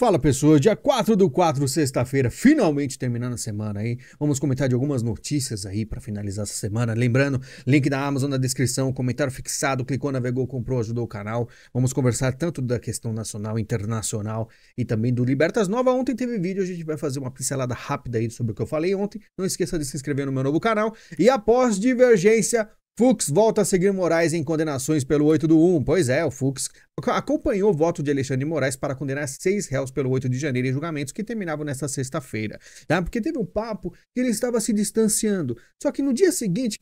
Fala pessoas, dia 4/4, sexta-feira, finalmente terminando a semana aí. Vamos comentar de algumas notícias aí para finalizar essa semana. Lembrando, link da Amazon na descrição, comentário fixado, clicou, navegou, comprou, ajudou o canal. Vamos conversar tanto da questão nacional, internacional e também do Libertas Nova. Ontem teve vídeo, a gente vai fazer uma pincelada rápida aí sobre o que eu falei ontem. Não esqueça de se inscrever no meu novo canal. E após divergência, Fux volta a seguir Moraes em condenações pelo 8 do 1. Pois é, o Fux acompanhou o voto de Alexandre de Moraes para condenar 6 réus pelo 8 de janeiro em julgamentos que terminavam nesta sexta-feira, tá? Porque teve um papo que ele estava se distanciando. Só que no dia seguinte,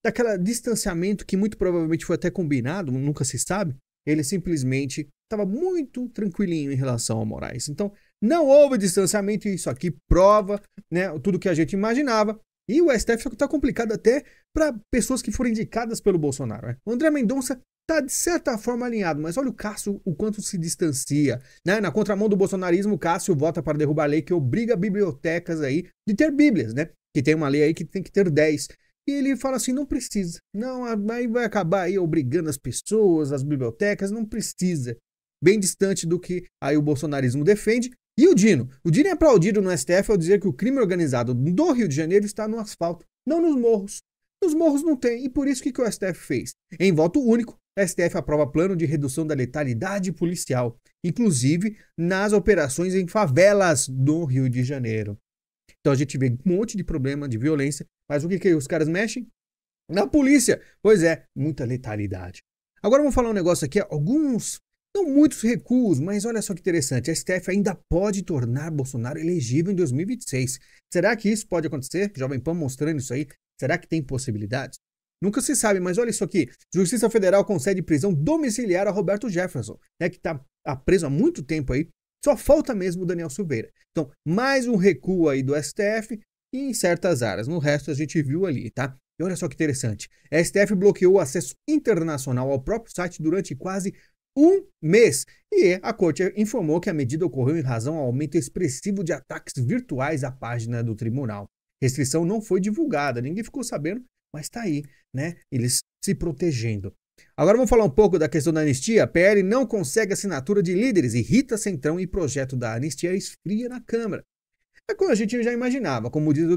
daquele distanciamento que muito provavelmente foi até combinado, nunca se sabe, ele simplesmente estava muito tranquilinho em relação ao Moraes. Então, não houve distanciamento e isso aqui prova, né, tudo que a gente imaginava. E o STF está complicado até para pessoas que foram indicadas pelo Bolsonaro. Né? O André Mendonça está, de certa forma, alinhado, mas olha o Cássio, o quanto se distancia. Né? Na contramão do bolsonarismo, o Cássio vota para derrubar a lei que obriga bibliotecas aí de ter bíblias, né? Que tem uma lei aí que tem que ter 10. E ele fala assim, não precisa. Não, aí vai acabar aí obrigando as pessoas, as bibliotecas, não precisa. Bem distante do que aí o bolsonarismo defende. E o Dino? O Dino é aplaudido no STF ao dizer que o crime organizado do Rio de Janeiro está no asfalto, não nos morros. Nos morros não tem, e por isso que o STF fez? Em voto único, o STF aprova plano de redução da letalidade policial, inclusive nas operações em favelas do Rio de Janeiro. Então a gente vê um monte de problema de violência, mas o que os caras mexem? Na polícia. Pois é, muita letalidade. Agora vamos falar um negócio aqui, não muitos recuos, mas olha só que interessante, a STF ainda pode tornar Bolsonaro elegível em 2026. Será que isso pode acontecer? Jovem Pan mostrando isso aí. Será que tem possibilidades? Nunca se sabe, mas olha isso aqui. Justiça Federal concede prisão domiciliar a Roberto Jefferson, né, que está preso há muito tempo aí. Só falta mesmo o Daniel Silveira. Então, mais um recuo aí do STF e em certas áreas. No resto a gente viu ali, tá? E olha só que interessante. A STF bloqueou o acesso internacional ao próprio site durante quase um mês. E a corte informou que a medida ocorreu em razão ao aumento expressivo de ataques virtuais à página do tribunal. Restrição não foi divulgada, ninguém ficou sabendo, mas está aí, né? Eles se protegendo. Agora vamos falar um pouco da questão da anistia. A PL não consegue assinatura de líderes, irrita Centrão e projeto da anistia esfria na Câmara. É como a gente já imaginava. Como diz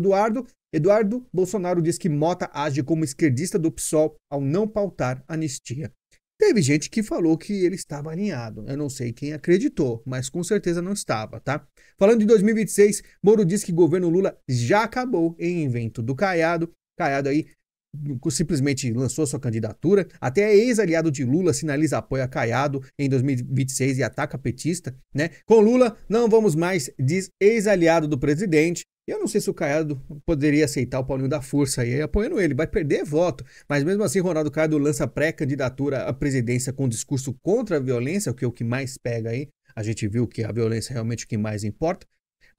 Eduardo Bolsonaro diz que Mota age como esquerdista do PSOL ao não pautar anistia. Teve gente que falou que ele estava alinhado. Eu não sei quem acreditou, mas com certeza não estava, tá? Falando de 2026, Moro diz que o governo Lula já acabou em evento do Caiado. Caiado aí simplesmente lançou sua candidatura. Até ex-aliado de Lula sinaliza apoio a Caiado em 2026 e ataca petista, né? Com Lula, não vamos mais, diz ex-aliado do presidente. Eu não sei se o Caiado poderia aceitar o Paulinho da Força aí, apoiando ele, vai perder voto. Mas mesmo assim, Ronaldo Caiado lança pré-candidatura à presidência com discurso contra a violência, o que é o que mais pega aí. A gente viu que a violência é realmente o que mais importa.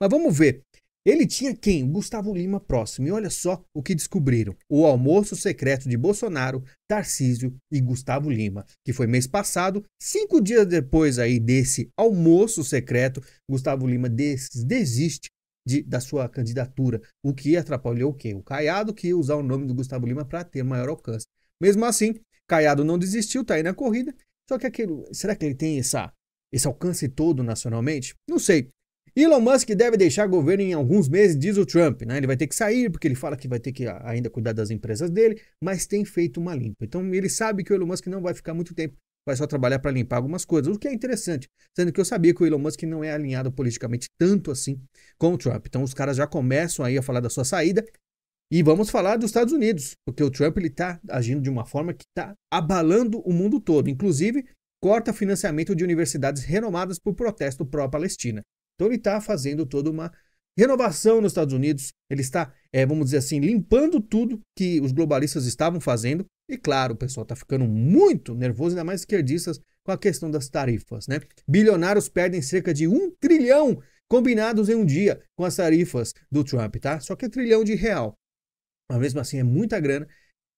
Mas vamos ver. Ele tinha quem? Gustavo Lima próximo. E olha só o que descobriram. O almoço secreto de Bolsonaro, Tarcísio e Gustavo Lima, que foi mês passado. 5 dias depois aí desse almoço secreto, Gustavo Lima desiste da sua candidatura, o que atrapalhou o quê? O Caiado, que ia usar o nome do Gustavo Lima para ter maior alcance. Mesmo assim, Caiado não desistiu, tá aí na corrida, só que será que ele tem esse alcance todo nacionalmente? Não sei. Elon Musk deve deixar governo em alguns meses, diz o Trump, né? Ele vai ter que sair, porque ele fala que vai ter que ainda cuidar das empresas dele, mas tem feito uma limpa. Então ele sabe que o Elon Musk não vai ficar muito tempo, vai só trabalhar para limpar algumas coisas, o que é interessante, sendo que eu sabia que o Elon Musk não é alinhado politicamente tanto assim com o Trump. Então os caras já começam aí a falar da sua saída e vamos falar dos Estados Unidos, porque o Trump ele tá agindo de uma forma que está abalando o mundo todo, inclusive corta financiamento de universidades renomadas por protesto pró-Palestina. Então ele está fazendo toda uma renovação nos Estados Unidos, ele está, vamos dizer assim, limpando tudo que os globalistas estavam fazendo. E claro, o pessoal está ficando muito nervoso, ainda mais esquerdistas, com a questão das tarifas, né? Bilionários perdem cerca de 1 trilhão combinados em um dia com as tarifas do Trump, tá? Só que é trilhão de real. Mas mesmo assim é muita grana.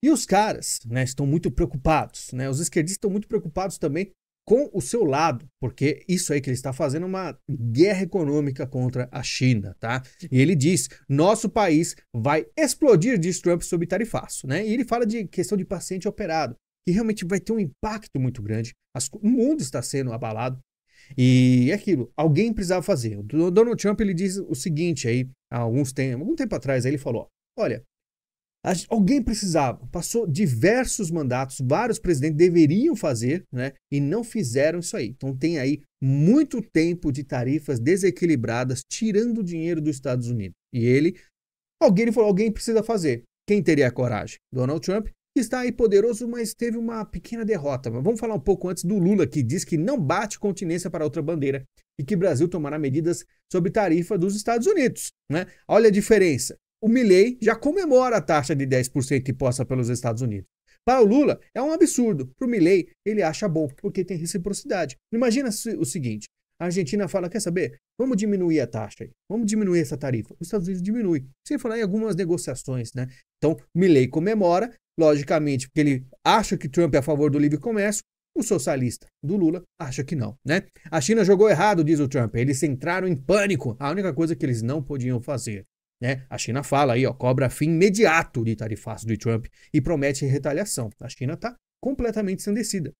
E os caras, né, estão muito preocupados, né? Os esquerdistas estão muito preocupados também com o seu lado, porque isso aí que ele está fazendo é uma guerra econômica contra a China, tá? E ele diz, nosso país vai explodir, diz Trump, sob tarifaço, né? E ele fala de questão de paciente operado, que realmente vai ter um impacto muito grande, o mundo está sendo abalado. E é aquilo, alguém precisava fazer. O Donald Trump, ele diz o seguinte aí, há algum tempo atrás, aí ele falou, olha, alguém precisava, passou diversos mandatos, vários presidentes deveriam fazer, né, e não fizeram isso aí. Então tem aí muito tempo de tarifas desequilibradas, tirando dinheiro dos Estados Unidos. E ele falou, alguém precisa fazer. Quem teria a coragem? Donald Trump, que está aí poderoso, mas teve uma pequena derrota. Mas vamos falar um pouco antes do Lula, que diz que não bate continência para outra bandeira e que o Brasil tomará medidas sobre tarifa dos Estados Unidos, né? Olha a diferença. O Milei já comemora a taxa de 10% imposta pelos Estados Unidos. Para o Lula, é um absurdo. Para o Milei, ele acha bom, porque tem reciprocidade. Imagina o seguinte, a Argentina fala, quer saber? Vamos diminuir a taxa aí, vamos diminuir essa tarifa. Os Estados Unidos diminui, sem falar em algumas negociações, né? Então, Milei comemora, logicamente, porque ele acha que Trump é a favor do livre comércio, o socialista do Lula acha que não, né? A China jogou errado, diz o Trump, eles entraram em pânico, a única coisa que eles não podiam fazer. Né? A China fala aí, ó, cobra fim imediato de tarifaço de Trump e promete retaliação. A China está completamente ensandecida,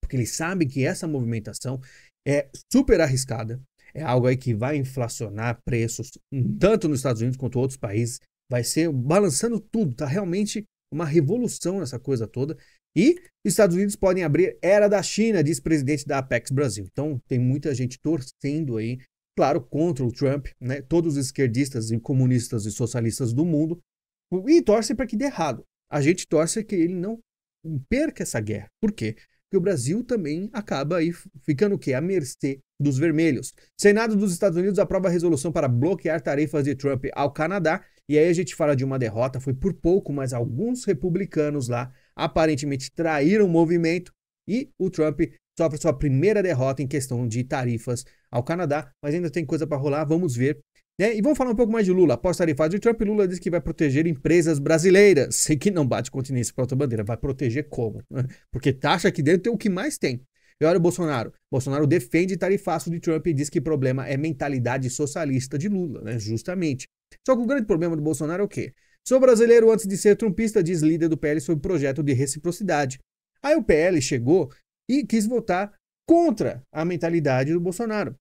porque eles sabem que essa movimentação é super arriscada, é algo aí que vai inflacionar preços, tanto nos Estados Unidos quanto em outros países, vai ser balançando tudo, tá realmente uma revolução nessa coisa toda. E os Estados Unidos podem abrir era da China, diz o presidente da Apex Brasil. Então tem muita gente torcendo aí, claro, contra o Trump, né? Todos os esquerdistas e comunistas e socialistas do mundo, e torcem para que dê errado. A gente torce que ele não perca essa guerra. Por quê? Porque o Brasil também acaba aí ficando o quê? À mercê dos vermelhos. Senado dos Estados Unidos aprova a resolução para bloquear tarifas de Trump ao Canadá. E aí a gente fala de uma derrota, foi por pouco, mas alguns republicanos lá aparentemente traíram o movimento e o Trump sofre sua primeira derrota em questão de tarifas ao Canadá, mas ainda tem coisa para rolar, vamos ver. Né? E vamos falar um pouco mais de Lula. Após tarifas de Trump, Lula diz que vai proteger empresas brasileiras. Sei que não bate continência para outra bandeira. Vai proteger como? Porque taxa aqui dentro é o que mais tem. E olha o Bolsonaro. Bolsonaro defende tarifaço de Trump e diz que o problema é mentalidade socialista de Lula, né? Justamente. Só que o grande problema do Bolsonaro é o quê? Sou brasileiro antes de ser trumpista, diz líder do PL sobre o projeto de reciprocidade. Aí o PL chegou e quis votar contra a mentalidade do Bolsonaro.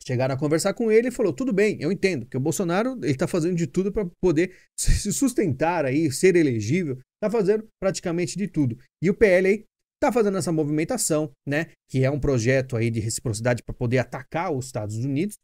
Chegaram a conversar com ele e falou, tudo bem, eu entendo, que o Bolsonaro está fazendo de tudo para poder se sustentar aí, ser elegível, está fazendo praticamente de tudo. E o PL aí está fazendo essa movimentação, né, que é um projeto aí de reciprocidade para poder atacar os Estados Unidos,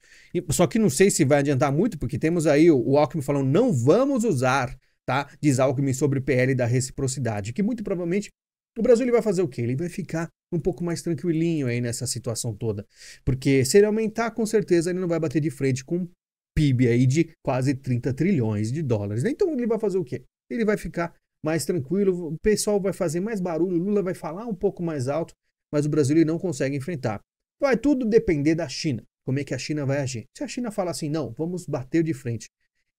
só que não sei se vai adiantar muito, porque temos aí o Alckmin falando, não vamos usar, tá, diz Alckmin sobre o PL da reciprocidade, que muito provavelmente o Brasil ele vai fazer o quê? Ele vai ficar um pouco mais tranquilinho aí nessa situação toda. Porque se ele aumentar, com certeza ele não vai bater de frente com um PIB aí de quase 30 trilhões de dólares. Então ele vai fazer o quê? Ele vai ficar mais tranquilo, o pessoal vai fazer mais barulho, o Lula vai falar um pouco mais alto, mas o Brasil ele não consegue enfrentar. Vai tudo depender da China. Como é que a China vai agir? Se a China falar assim, não, vamos bater de frente.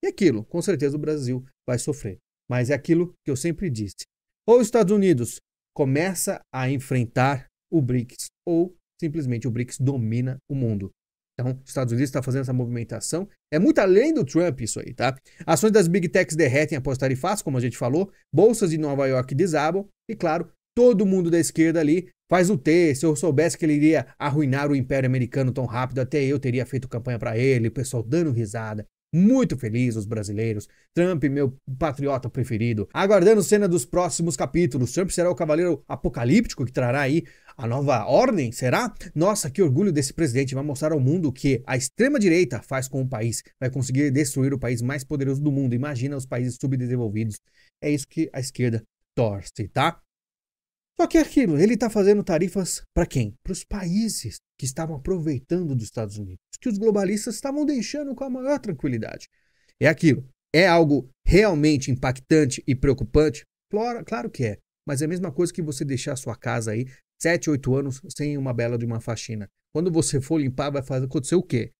E aquilo, com certeza o Brasil vai sofrer. Mas é aquilo que eu sempre disse. Ou os Estados Unidos começa a enfrentar o BRICS ou simplesmente o BRICS domina o mundo. Então, os Estados Unidos está fazendo essa movimentação. É muito além do Trump isso aí, tá? Ações das Big Techs derretem após tarifácio, como a gente falou. Bolsas de Nova York desabam. E, claro, todo mundo da esquerda ali faz o T. Se eu soubesse que ele iria arruinar o Império Americano tão rápido, até eu teria feito campanha para ele. O pessoal dando risada. Muito feliz os brasileiros. Trump, meu patriota preferido. Aguardando cena dos próximos capítulos. Trump será o cavaleiro apocalíptico que trará aí a nova ordem? Será? Nossa, que orgulho desse presidente. Vai mostrar ao mundo que a extrema-direita faz com o país. Vai conseguir destruir o país mais poderoso do mundo. Imagina os países subdesenvolvidos. É isso que a esquerda torce, tá? Só que é aquilo, ele está fazendo tarifas para quem? Para os países que estavam aproveitando dos Estados Unidos, que os globalistas estavam deixando com a maior tranquilidade. É aquilo, é algo realmente impactante e preocupante? Claro que é, mas é a mesma coisa que você deixar a sua casa aí 7, 8 anos sem uma bela de uma faxina. Quando você for limpar, vai acontecer o quê?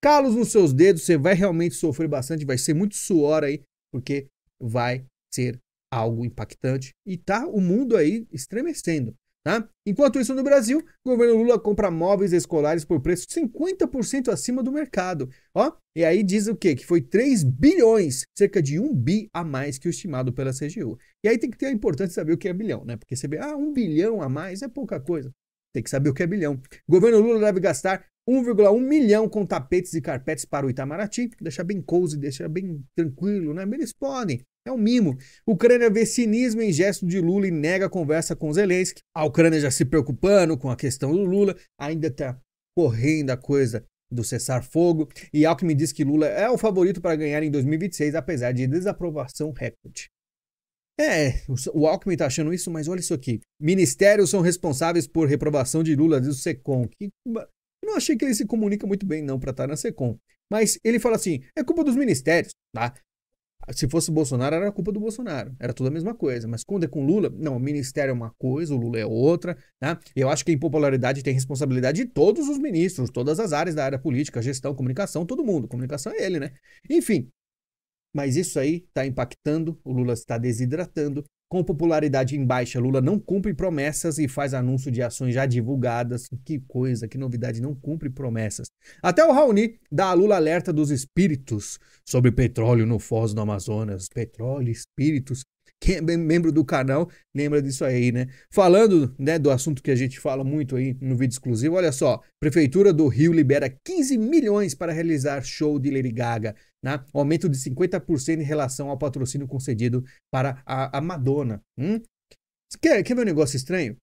Calos nos seus dedos, você vai realmente sofrer bastante, vai ser muito suor aí, porque vai ser algo impactante e tá o mundo aí estremecendo, tá? Enquanto isso no Brasil, o governo Lula compra móveis escolares por preço 50% acima do mercado, ó, e aí diz o quê? Que foi 3 bilhões, cerca de 1 bi a mais que o estimado pela CGU. E aí tem que ter a importância de saber o que é bilhão, né? Porque você vê, 1 bilhão a mais é pouca coisa. Tem que saber o que é bilhão. Governo Lula deve gastar 1,1 milhão com tapetes e carpetes para o Itamaraty. Deixa bem cozy, deixa bem tranquilo, né? Eles podem. É um mimo. Ucrânia vê cinismo em gesto de Lula e nega a conversa com Zelensky. A Ucrânia já se preocupando com a questão do Lula. Ainda está correndo a coisa do cessar-fogo. E Alckmin diz que Lula é o favorito para ganhar em 2026, apesar de desaprovação recorde. O Alckmin tá achando isso, mas olha isso aqui. Ministérios são responsáveis por reprovação de Lula, diz o Secom. Eu não achei que ele se comunica muito bem, não, para estar na Secom. Mas ele fala assim, é culpa dos ministérios, tá? Se fosse Bolsonaro, era culpa do Bolsonaro. Era tudo a mesma coisa. Mas quando é com Lula, não, o ministério é uma coisa, o Lula é outra, né? Eu acho que a impopularidade tem responsabilidade de todos os ministros, todas as áreas da área política, gestão, comunicação, todo mundo. Comunicação é ele, né? Enfim. Mas isso aí está impactando, o Lula está desidratando. Com popularidade em baixa, Lula não cumpre promessas e faz anúncio de ações já divulgadas. Que coisa, que novidade, não cumpre promessas. Até o Raoni dá a Lula alerta dos espíritos sobre petróleo no Foz do Amazonas. Petróleo, espíritos. Quem é membro do canal lembra disso aí, né? Falando, né, do assunto que a gente fala muito aí no vídeo exclusivo, olha só. Prefeitura do Rio libera 15 milhões para realizar show de Lady Gaga, né? Aumento de 50% em relação ao patrocínio concedido para a Madonna. Quer ver um negócio estranho?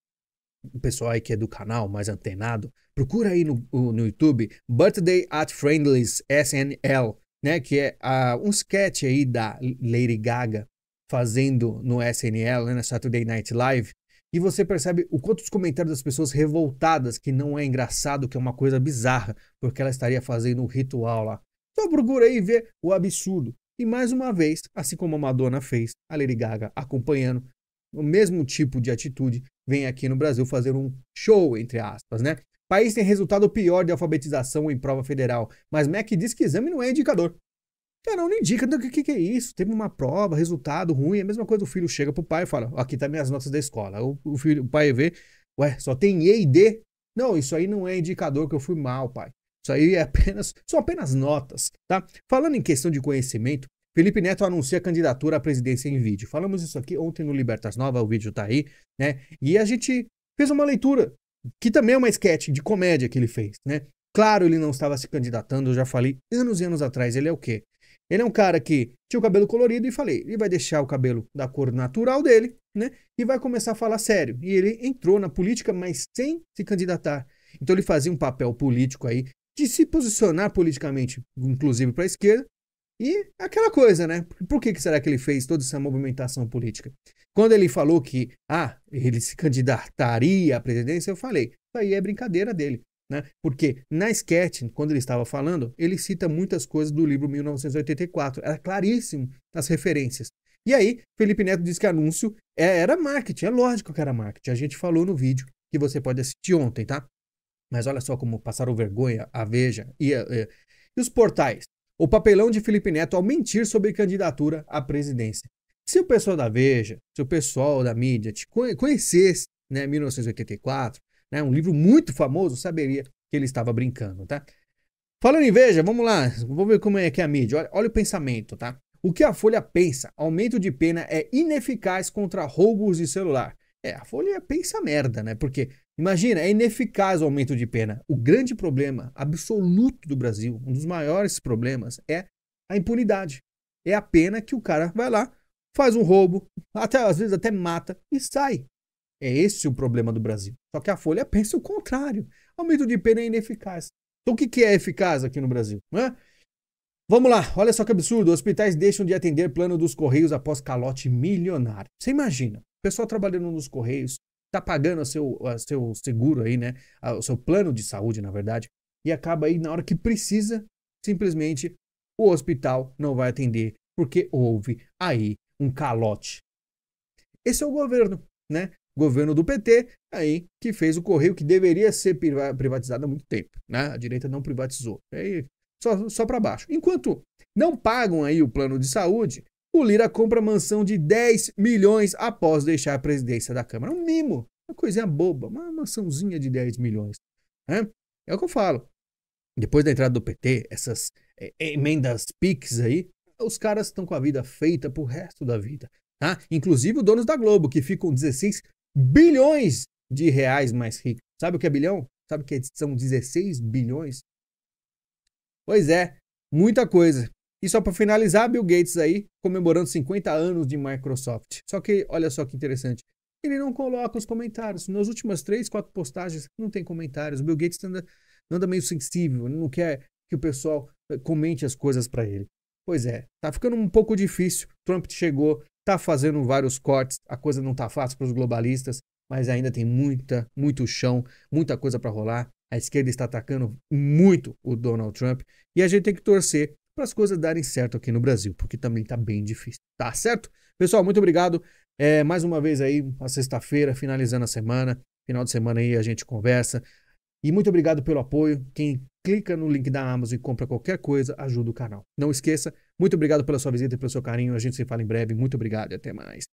O pessoal aí que é do canal, mais antenado, procura aí no YouTube Birthday at Friendly's SNL, né? Que é um sketch aí da Lady Gaga fazendo no SNL, né, na Saturday Night Live, e você percebe o quanto os comentários das pessoas revoltadas, que não é engraçado, que é uma coisa bizarra, porque ela estaria fazendo um ritual lá. Só procura aí ver o absurdo. E mais uma vez, assim como a Madonna fez, a Lady Gaga acompanhando o mesmo tipo de atitude, vem aqui no Brasil fazer um show, entre aspas, né? O país tem resultado pior de alfabetização em prova federal, mas MEC diz que exame não é indicador. Cara, não indica, o que é isso? Teve uma prova, resultado ruim, é a mesma coisa, o filho chega pro pai e fala, aqui tá minhas notas da escola. O pai vê, ué, só tem E e D? Não, isso aí não é indicador que eu fui mal, pai. Isso aí são apenas notas, tá? Falando em questão de conhecimento, Felipe Neto anuncia a candidatura à presidência em vídeo. Falamos isso aqui ontem no Libertas Nova, o vídeo tá aí, né? E a gente fez uma leitura, que também é uma sketch de comédia que ele fez, né? Claro, ele não estava se candidatando, eu já falei anos e anos atrás, ele é o quê? Ele é um cara que tinha o cabelo colorido e falei, ele vai deixar o cabelo da cor natural dele, né? E vai começar a falar sério. E ele entrou na política, mas sem se candidatar. Então ele fazia um papel político aí, de se posicionar politicamente, inclusive para a esquerda, e aquela coisa, né? Por que será que ele fez toda essa movimentação política? Quando ele falou que, ele se candidataria à presidência, eu falei, isso aí é brincadeira dele. Né? Porque na sketch, quando ele estava falando, ele cita muitas coisas do livro 1984. Era claríssimo as referências. E aí, Felipe Neto disse que anúncio era marketing. É lógico que era marketing. A gente falou no vídeo que você pode assistir ontem, tá? Mas olha só como passaram vergonha a Veja e os portais. O papelão de Felipe Neto ao mentir sobre candidatura à presidência. Se o pessoal da Veja, se o pessoal da mídia te conhecesse, né, 1984, né, um livro muito famoso, saberia que ele estava brincando, tá? Falando em Veja, vamos lá, vamos ver como é que é a mídia. Olha o pensamento, tá? O que a Folha pensa? Aumento de pena é ineficaz contra roubos de celular. A Folha pensa merda, né? Porque, imagina, é ineficaz o aumento de pena. O grande problema absoluto do Brasil, um dos maiores problemas, é a impunidade. É a pena que o cara vai lá, faz um roubo, às vezes até mata e sai. É esse o problema do Brasil. Só que a Folha pensa o contrário. Aumento de pena é ineficaz. Então o que é eficaz aqui no Brasil? Vamos lá, olha só que absurdo. Hospitais deixam de atender plano dos Correios após calote milionário. Você imagina, o pessoal trabalhando nos Correios, está pagando o seu seguro aí, né? O seu plano de saúde, na verdade, e acaba aí na hora que precisa, simplesmente o hospital não vai atender, porque houve aí um calote. Esse é o governo, né? Governo do PT, aí, que fez o Correio, que deveria ser privatizado há muito tempo, né? A direita não privatizou. Aí, só para baixo. Enquanto não pagam aí o plano de saúde, o Lira compra mansão de 10 milhões após deixar a presidência da Câmara. Um mimo, uma coisinha boba, uma mansãozinha de 10 milhões. Né? É o que eu falo. Depois da entrada do PT, essas emendas PIX aí, os caras estão com a vida feita pro resto da vida. Tá? Inclusive os donos da Globo, que ficam 16 bilhões de reais mais ricos. Sabe o que é bilhão? Sabe o que são 16 bilhões? Pois é, muita coisa. E só para finalizar, Bill Gates aí comemorando 50 anos de Microsoft. Só que, olha só que interessante, ele não coloca os comentários. Nas últimas 3, 4 postagens não tem comentários. O Bill Gates anda meio sensível, não quer que o pessoal comente as coisas para ele. Pois é, tá ficando um pouco difícil. Trump chegou, tá fazendo vários cortes, a coisa não tá fácil para os globalistas, mas ainda tem muito chão, muita coisa para rolar. A esquerda está atacando muito o Donald Trump e a gente tem que torcer para as coisas darem certo aqui no Brasil, porque também tá bem difícil. Tá certo? Pessoal, muito obrigado. Mais uma vez aí, uma sexta-feira, finalizando a semana. Final de semana aí a gente conversa. E muito obrigado pelo apoio. Quem clica no link da Amazon e compra qualquer coisa, ajuda o canal. Não esqueça, muito obrigado pela sua visita e pelo seu carinho. A gente se fala em breve. Muito obrigado e até mais.